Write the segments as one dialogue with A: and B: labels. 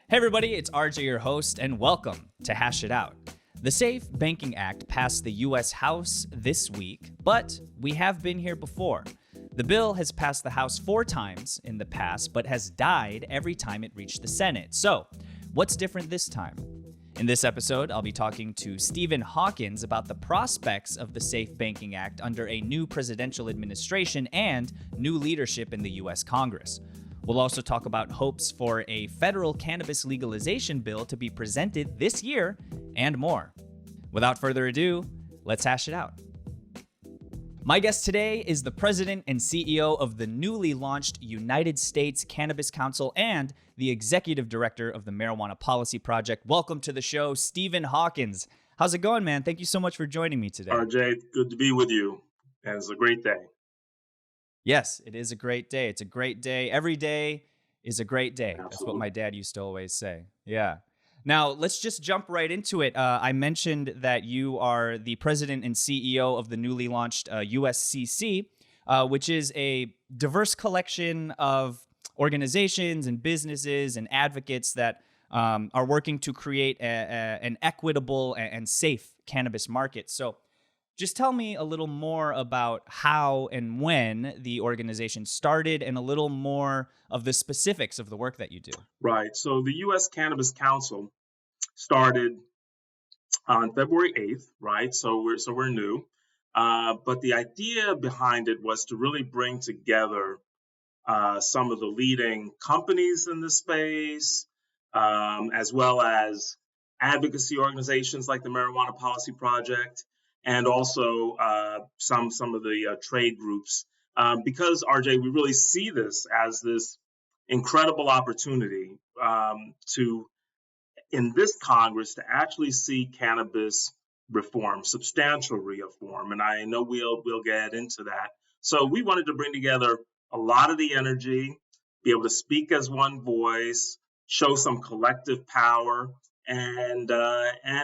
A: Hey everybody, it's RJ, your host, and welcome to Hash It Out. The Safe Banking Act passed the U.S. House this week, but we have been here before. The bill has passed the House 4 times in the past, but has died every time it reached the Senate. So, what's different this time? In this episode, I'll be talking to Steven Hawkins about the prospects of the Safe Banking Act under a new presidential administration and new leadership in the U.S. Congress. We'll also talk about hopes for a federal cannabis legalization bill to be presented this year and more. Without further ado, let's hash it out. My guest today is the president and CEO of the newly launched United States Cannabis Council and the executive director of the Marijuana Policy Project. Welcome to the show, Steven Hawkins. How's it going, man? Thank you so much for joining me today.
B: RJ, good to be with you. And it's a great day.
A: Yes, it is a great day. It's a great day. Every day is a great day.
B: Absolutely.
A: That's what my dad used to always say. Yeah. Now, let's just jump right into it. I mentioned that you are the president and CEO of the newly launched USCC, which is a diverse collection of organizations and businesses and advocates that are working to create an equitable and safe cannabis market. So just tell me a little more about how and when the organization started and a little more of the specifics of the work that you do.
B: Right. So the U.S. Cannabis Council started on February 8th, right? So we're new. But the idea behind it was to really bring together some of the leading companies in the space, as well as advocacy organizations like the Marijuana Policy Project, and also some of the trade groups. Because, RJ, we really see this as this incredible opportunity in this Congress to actually see cannabis reform, substantial reform. And I know we'll get into that. So we wanted to bring together a lot of the energy, be able to speak as one voice, show some collective power, and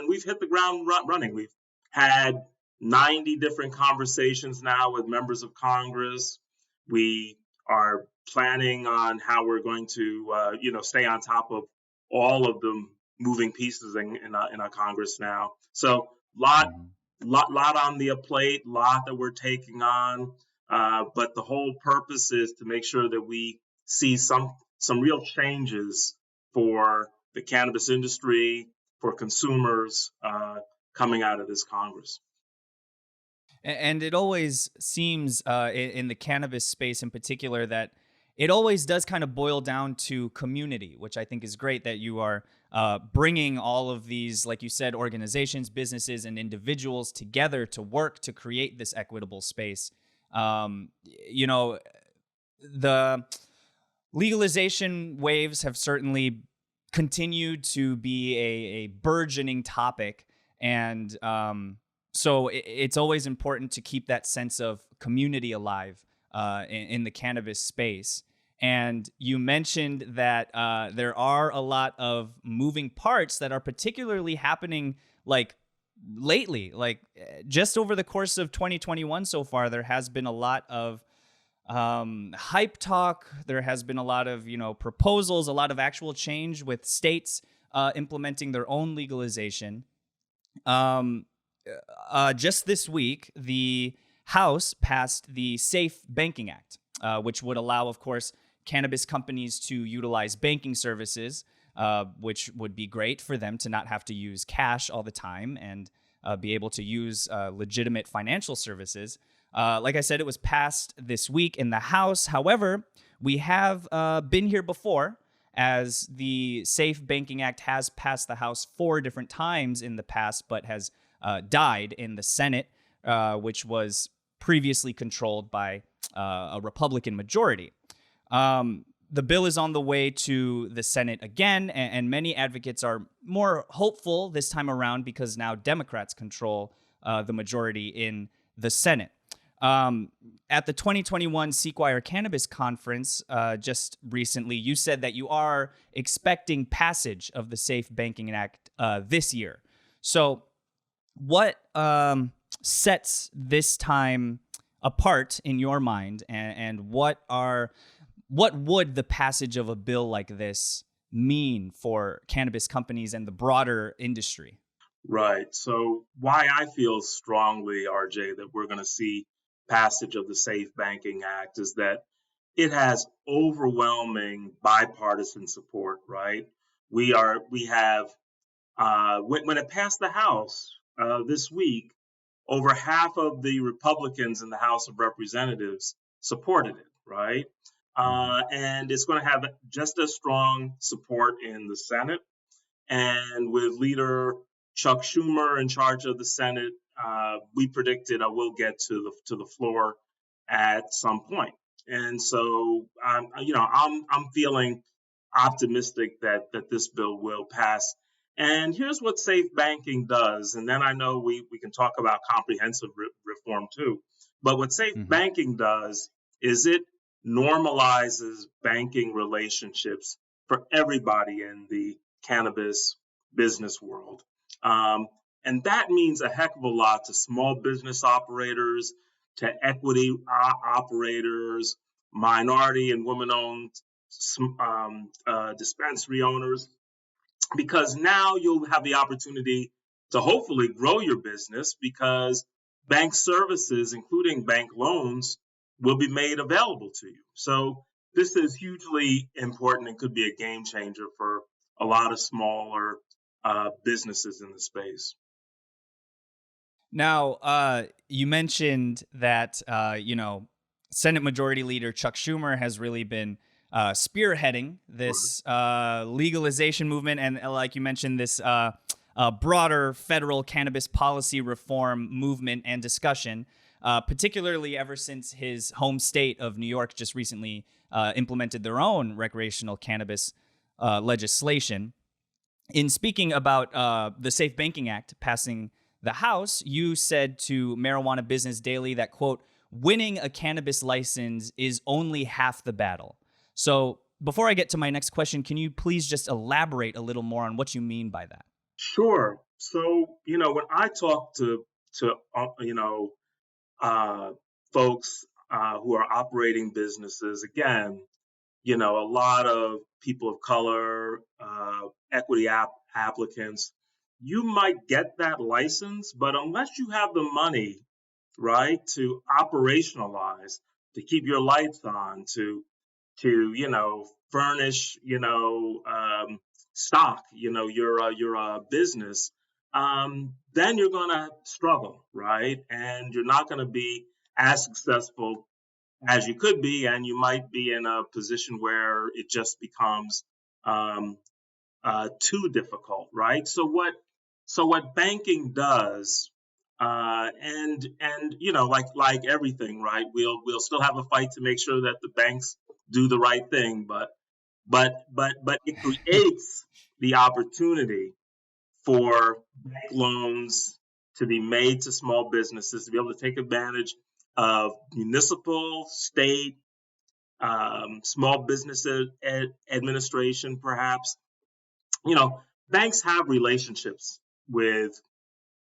B: we've hit the ground running. We've had 90 different conversations now with members of Congress. We are planning on how we're going to, stay on top of all of the moving pieces in our Congress now. So lot on the plate, lot that we're taking on. But the whole purpose is to make sure that we see some real changes for the cannabis industry, for consumers coming out of this Congress.
A: And it always seems in the cannabis space in particular that it always does kind of boil down to community, which I think is great that you are bringing all of these, like you said, organizations, businesses, and individuals together to work to create this equitable space. The legalization waves have certainly continued to be a burgeoning topic, and so it's always important to keep that sense of community alive in the cannabis space. And you mentioned that there are a lot of moving parts that are particularly happening like lately, like just over the course of 2021 so far. There has been a lot of hype talk. There has been a lot of, proposals, a lot of actual change with states implementing their own legalization. Just this week, the House passed the Safe Banking Act, which would allow, of course, cannabis companies to utilize banking services, which would be great for them to not have to use cash all the time and be able to use legitimate financial services. Like I said, it was passed this week in the House. However, we have been here before, as the Safe Banking Act has passed the House 4 different times in the past, but has died in the Senate, which was previously controlled by a Republican majority. The bill is on the way to the Senate again, and many advocates are more hopeful this time around because now Democrats control the majority in the Senate. At the 2021 Sequire Cannabis Conference just recently, you said that you are expecting passage of the Safe Banking Act this year. So what sets this time apart in your mind, and what would the passage of a bill like this mean for cannabis companies and the broader industry?
B: Right. So why I feel strongly, RJ, that we're going to see passage of the Safe Banking Act is that it has overwhelming bipartisan support, right? We have when it passed the House this week, over half of the Republicans in the House of Representatives supported it, right?
A: Mhm.
B: And it's going to have just as strong support in the Senate. And with leader Chuck Schumer in charge of the Senate, we predicted I will get to the floor at some point. And so, I'm feeling optimistic that this bill will pass. And here's what safe banking does, and then I know we can talk about comprehensive reform too. But what safe
A: Mhm.
B: banking does is it normalizes banking relationships for everybody in the cannabis business world. Um, and that means a heck of a lot to small business operators, to equity operators, minority and women owned dispensary owners, because now you'll have the opportunity to hopefully grow your business because bank services, including bank loans, will be made available to you. So this is hugely important and could be a game changer for a lot of smaller businesses in the space.
A: Now, you mentioned that Senate Majority Leader Chuck Schumer has really been spearheading this legalization movement, and like you mentioned, this broader federal cannabis policy reform movement and discussion. Particularly ever since his home state of New York just recently implemented their own recreational cannabis legislation. In speaking about the Safe Banking Act passing the House, you said to Marijuana Business Daily that, quote, winning a cannabis license is only half the battle. So before I get to my next question, can you please just elaborate a little more on what you mean by that?
B: Sure. So, when I talk to uh, folks who are operating businesses, again, a lot of people of color, equity applicants, you might get that license, but unless you have the money, right, to operationalize, to keep your lights on, to furnish, stock, your business, then you're gonna struggle, right, and you're not gonna be as successful as you could be, and you might be in a position where it just becomes too difficult, right? So what banking does, and like everything, right? We'll still have a fight to make sure that the banks do the right thing, but it creates the opportunity for bank loans to be made to small businesses to be able to take advantage of municipal, state, small business administration, perhaps. You know, banks have relationships with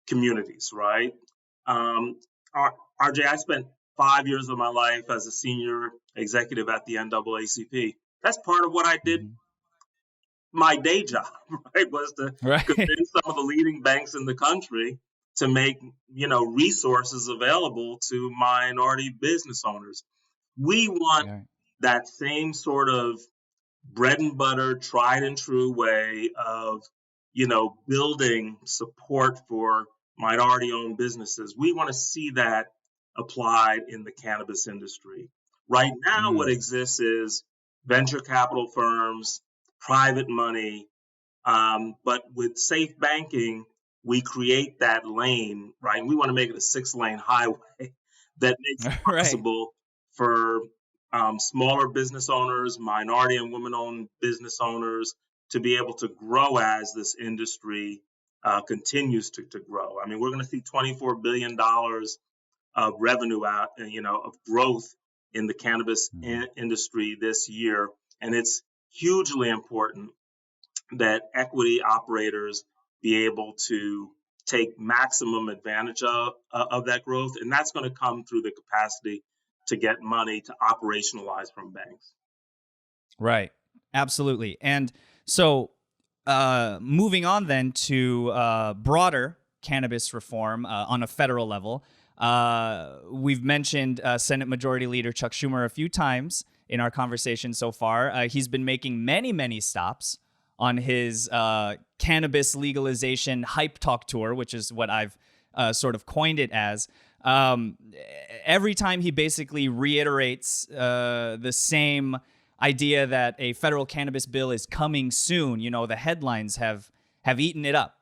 B: communities, right? Um, RJ, I spent 5 years of my life as a senior executive at the NAACP. That's part of what I did.
A: Mhm.
B: My day job, right, was to
A: Right.
B: convince some of the leading banks in the country to make resources available to minority business owners. We want
A: Yeah.
B: that same sort of bread and butter, tried and true way of, building support for minority owned businesses. We want to see that applied in the cannabis industry. Right now, what
A: Mm.
B: exists is venture capital firms, private money, but with safe banking, we create that lane, right? We want to make it a 6-lane highway that makes it
A: Right.
B: possible for smaller business owners, minority and women owned business owners to be able to grow as this industry continues to grow. I mean, we're going to see $24 billion of revenue out, of growth in the cannabis
A: Mhm.
B: industry this year. And it's hugely important that equity operators be able to take maximum advantage of that growth. And that's going to come through the capacity to get money to operationalize from banks.
A: Right. Absolutely. And So, moving on then to broader cannabis reform on a federal level. We've mentioned Senate Majority Leader Chuck Schumer a few times in our conversation so far. He's been making many, many stops on his cannabis legalization hype talk tour, which is what I've sort of coined it as. Every time he basically reiterates the same idea that a federal cannabis bill is coming soon. The headlines have eaten it up.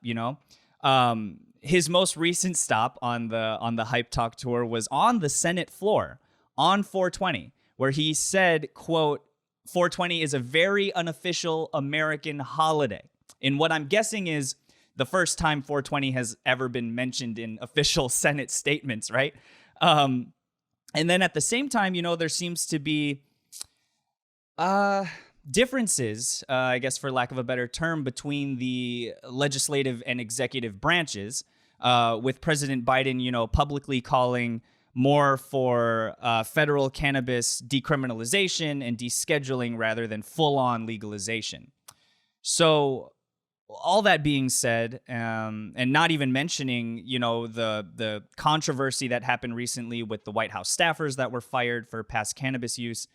A: His most recent stop on the hype talk tour was on the Senate floor on 420, where he said, quote, 420 is a very unofficial American holiday. In what I'm guessing is the first time 420 has ever been mentioned in official Senate statements, right? And then at the same time, there seems to be differences, I guess for lack of a better term, between the legislative and executive branches, with President Biden, publicly calling more for federal cannabis decriminalization and descheduling rather than full-on legalization. So all that being said, and not even mentioning, the controversy that happened recently with the White House staffers that were fired for past cannabis use.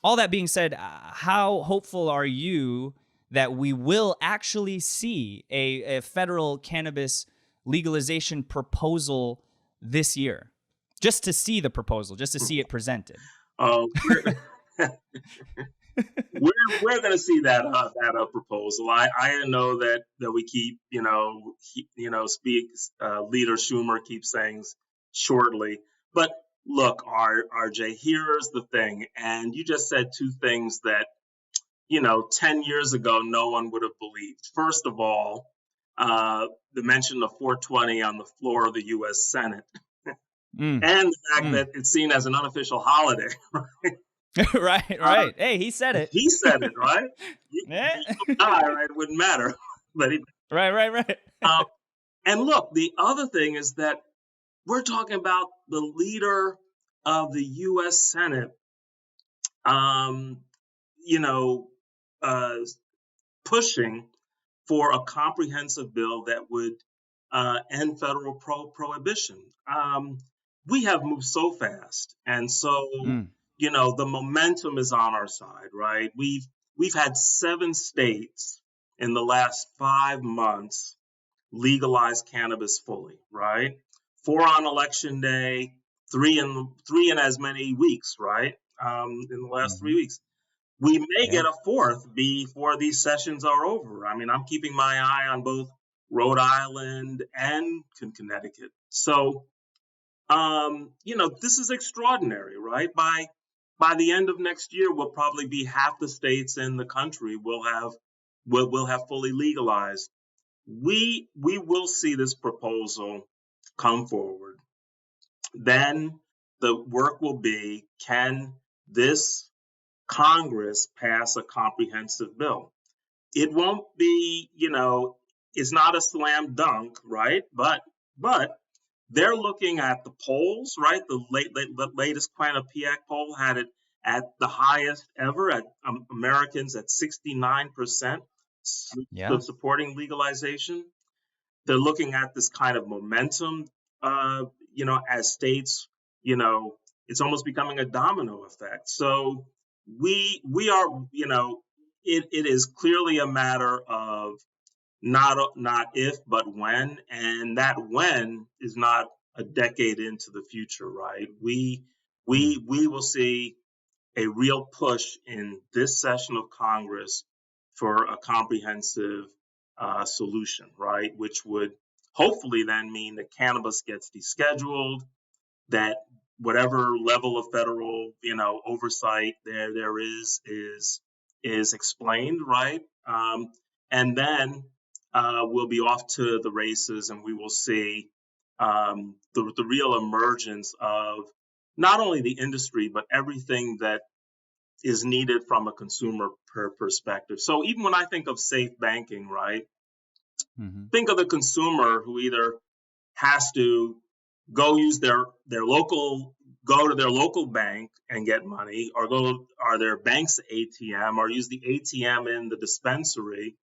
A: All that being said, how hopeful are you that we will actually see a federal cannabis legalization proposal this year? Just to see the proposal, just to see it presented.
B: We're going to see that proposal. I know that we keep Leader Schumer keeps saying shortly, but look, RJ, here's the thing, and you just said two things that 10 years ago no one would have believed. First of all, the mention of 420 on the floor of the U.S. Senate. And the fact that it's seen as an unofficial holiday, right?
A: right. Hey, he said it.
B: He said it, right? Right? It wouldn't matter. But
A: right.
B: And look, the other thing is that we're talking about the leader of the U.S. Senate, pushing for a comprehensive bill that would end federal prohibition. We have moved so fast, and so the momentum is on our side, right? We've had 7 states in the last 5 months legalize cannabis fully, right? 4 on election day, 3 in as many weeks, right? In the last 3 weeks. We may get a 4th before these sessions are over. I mean, I'm keeping my eye on both Rhode Island and Connecticut. So, this is extraordinary, right? By the end of next year, we'll probably be half the states in the country will have fully legalized. We will see this proposal come forward. Then the work will be, can this Congress pass a comprehensive bill? It won't be, it's not a slam dunk, right? But they're looking at the polls, right? The latest Quinnipiac poll had it at the highest ever, at Americans at 69% supporting legalization. They're looking at this kind of momentum, as states, it's almost becoming a domino effect. So we are, it is clearly a matter of not if, but when, and that when is not a decade into the future, right? We will see a real push in this session of Congress for a comprehensive solution, right? Which would hopefully then mean that cannabis gets descheduled, that whatever level of federal, oversight there is explained, right? And then we'll be off to the races, and we will see the real emergence of not only the industry, but everything that is needed from a consumer perspective. So even when I think of safe banking, right, think of the consumer who either has to go use their local go to their local bank and get money, or go or their bank's ATM, or use the ATM in the dispensary.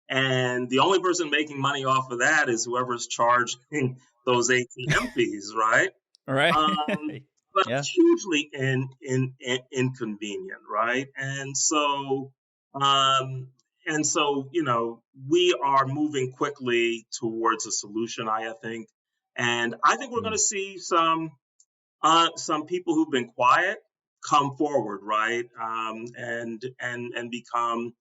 B: And the only person making money off of that is whoever's charging those ATM fees, right?
A: Right.
B: Um, but
A: Yeah.
B: it's hugely inconvenient, right? Um, and so, we are moving quickly towards a solution, I think. And I think we're going to
A: Mm.
B: see some people who've been quiet come forward, right? And become,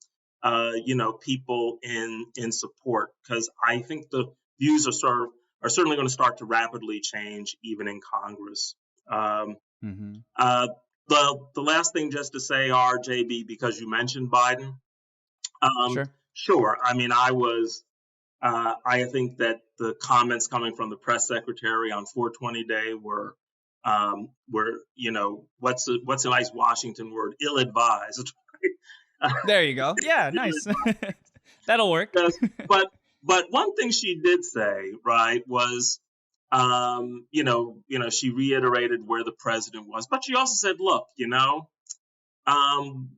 B: people in support, because I think the views are certainly going to start to rapidly change, even in Congress. Um,
A: Mm-hmm.
B: uh, the last thing just to say, RJB, because you mentioned Biden, um,
A: Sure.
B: sure. I mean, I think that the comments coming from the press secretary on 420 Day were, what's a nice Washington word, ill-advised.
A: There you go. Yeah, nice. That'll work.
B: Yes, but one thing she did say, right, was, she reiterated where the president was, but she also said, look, um,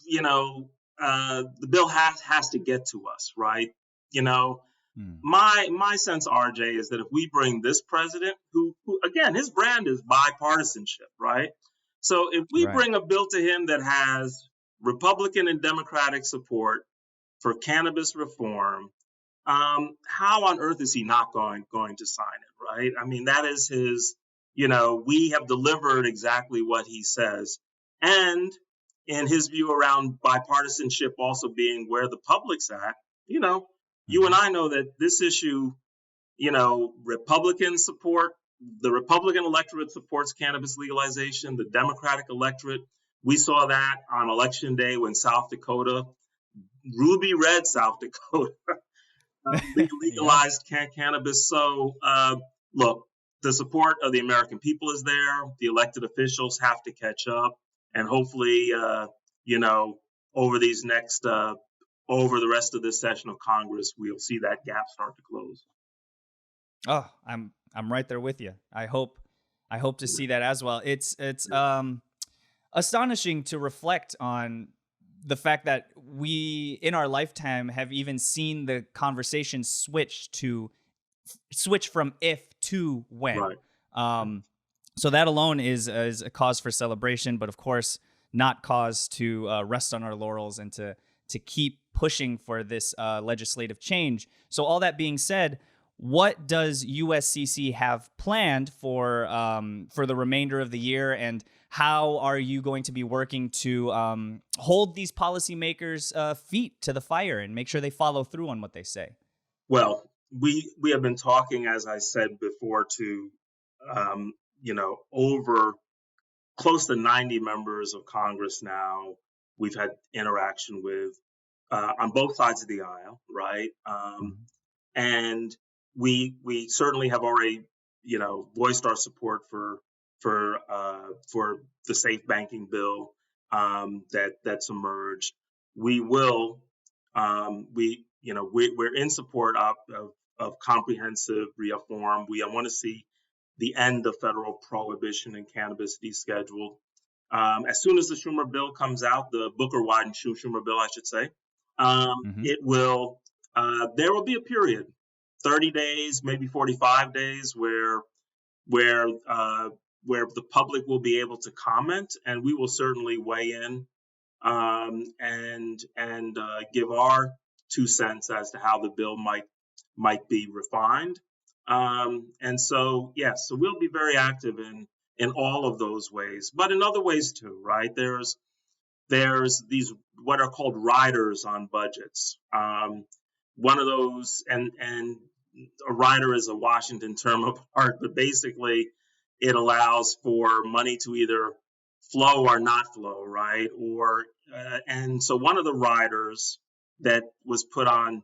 B: you know, the bill has to get to us, right? You know,
A: Mm.
B: my sense, RJ, is that if we bring this president, who again, his brand is bipartisanship, right? So if we
A: Right.
B: bring a bill to him that has Republican and Democratic support for cannabis reform, how on earth is he not going to sign it, right? I mean, that is his. We have delivered exactly what he says, and in his view around bipartisanship also being where the public's at, you and
A: Mm-hmm.
B: I know that this issue, Republican support, the Republican electorate supports cannabis legalization, the Democratic electorate. We saw that on election day when South Dakota, ruby red South Dakota,
A: Yeah.
B: legalized cannabis. So, look, the support of the American people is there. The elected officials have to catch up, and hopefully, you know, over these next, over the rest of this session of Congress, we'll see that gap start to close.
A: Oh, I'm right there with you. I hope to see that as well. It's astonishing to reflect on the fact that we in our lifetime have even seen the conversation switch from if to when.
B: Right.
A: Um, so that alone is a cause for celebration, but of course not cause to rest on our laurels and to keep pushing for this legislative change. So all that being said, what does USCC have planned for the remainder of the year, and how are you going to be working to hold these policymakers' feet to the fire and make sure they follow through on what they say?
B: Well, we have been talking, as I said before, to over close to 90 members of Congress now. We've had interaction with on both sides of the aisle, right?
A: Mhm.
B: And we certainly have already, voiced our support for the safe banking bill that's emerged. We will, we're in support of comprehensive reform. We want to see the end of federal prohibition in cannabis descheduled. As soon as the Schumer bill comes out, the Booker-Wyden Schumer bill, I should say,
A: Mhm.
B: it will. There will be a period, 30 days, maybe 45 days, where uh, where the public will be able to comment, and we will certainly weigh in and give our 2 cents as to how the bill might be refined. And so, yes, so we'll be very active in all of those ways, but in other ways too, right? There's these what are called riders on budgets. One of those, and a rider is a Washington term of art, but basically it allows for money to either flow or not flow, right? And so one of the riders that was put on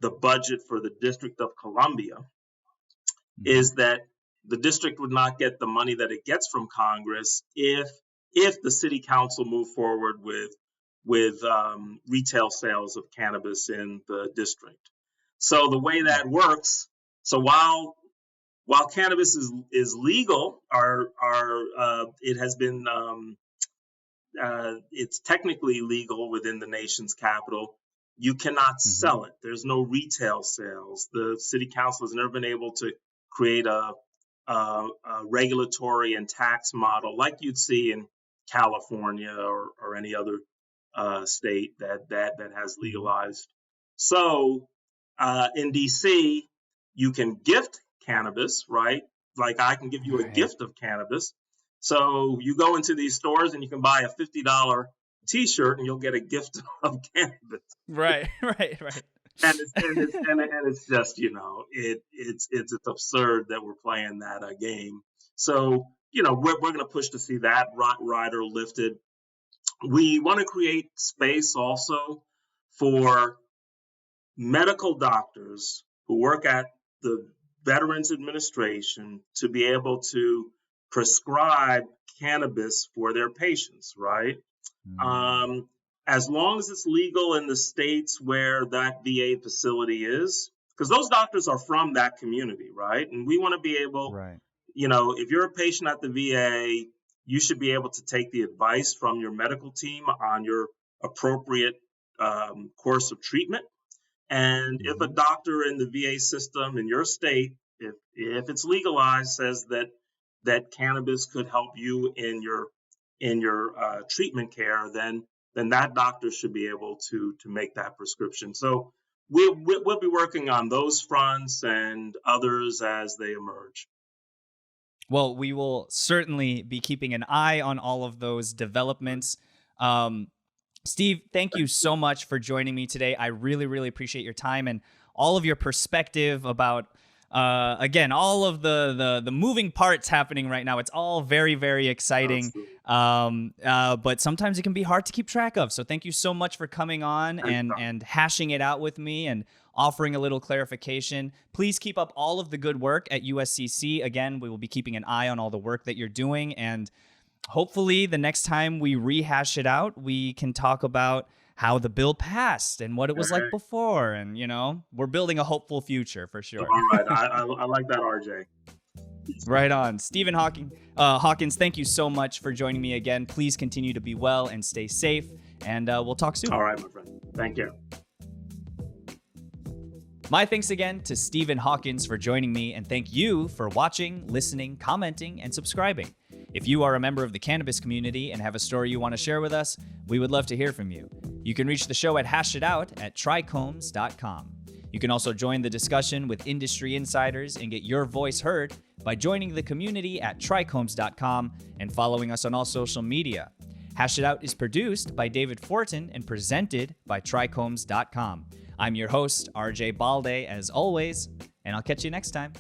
B: the budget for the District of Columbia
A: Mhm.
B: is that the district would not get the money that it gets from Congress if the city council moved forward with retail sales of cannabis in the district. So the way that works, so while while cannabis is legal, it has been it's technically legal within the nation's capital. You cannot sell it. There's no retail sales. The city council has never been able to create a regulatory and tax model like you'd see in California or any other state that has legalized. So in DC, you can gift cannabis, right? Like I can give you a gift of cannabis. So you go into these stores and you can buy a $50 T-shirt and you'll get a gift of cannabis.
A: Right.
B: And it's just, it's absurd that we're playing that game. So, we're going to push to see that rider lifted. We want to create space also for medical doctors who work at the Veterans Administration to be able to prescribe cannabis for their patients, right? As long as it's legal in the states where that VA facility is, because those doctors are from that community, right? And we want to be able, if you're a patient at the VA, you should be able to take the advice from your medical team on your appropriate course of treatment. And if a doctor in the VA system in your state, if it's legalized, says that cannabis could help you in your treatment care, then that doctor should be able to make that prescription. So we'll be working on those fronts and others as they emerge.
A: Well, we will certainly be keeping an eye on all of those developments. Steve, thank you so much for joining me today. I really, really appreciate your time and all of your perspective about, again, all of the moving parts happening right now. It's all very, very exciting. But sometimes it can be hard to keep track of. So thank you so much for coming on and hashing it out with me and offering a little clarification. Please keep up all of the good work at USCC. Again, we will be keeping an eye on all the work that you're doing. And hopefully the next time we rehash it out, we can talk about how the bill passed and what it was like before. And, we're building a hopeful future for sure.
B: All right. I like that, RJ.
A: Right on. Steven Hawkins, thank you so much for joining me again. Please continue to be well and stay safe. And we'll talk soon.
B: All right, my friend. Thank you.
A: My thanks again to Steven Hawkins for joining me, and thank you for watching, listening, commenting, and subscribing. If you are a member of the cannabis community and have a story you want to share with us, we would love to hear from you. You can reach the show at hashitout at trichomes.com. You can also join the discussion with industry insiders and get your voice heard by joining the community at trichomes.com and following us on all social media. Hash It Out is produced by David Fortin and presented by trichomes.com. I'm your host, RJ Balde, as always, and I'll catch you next time.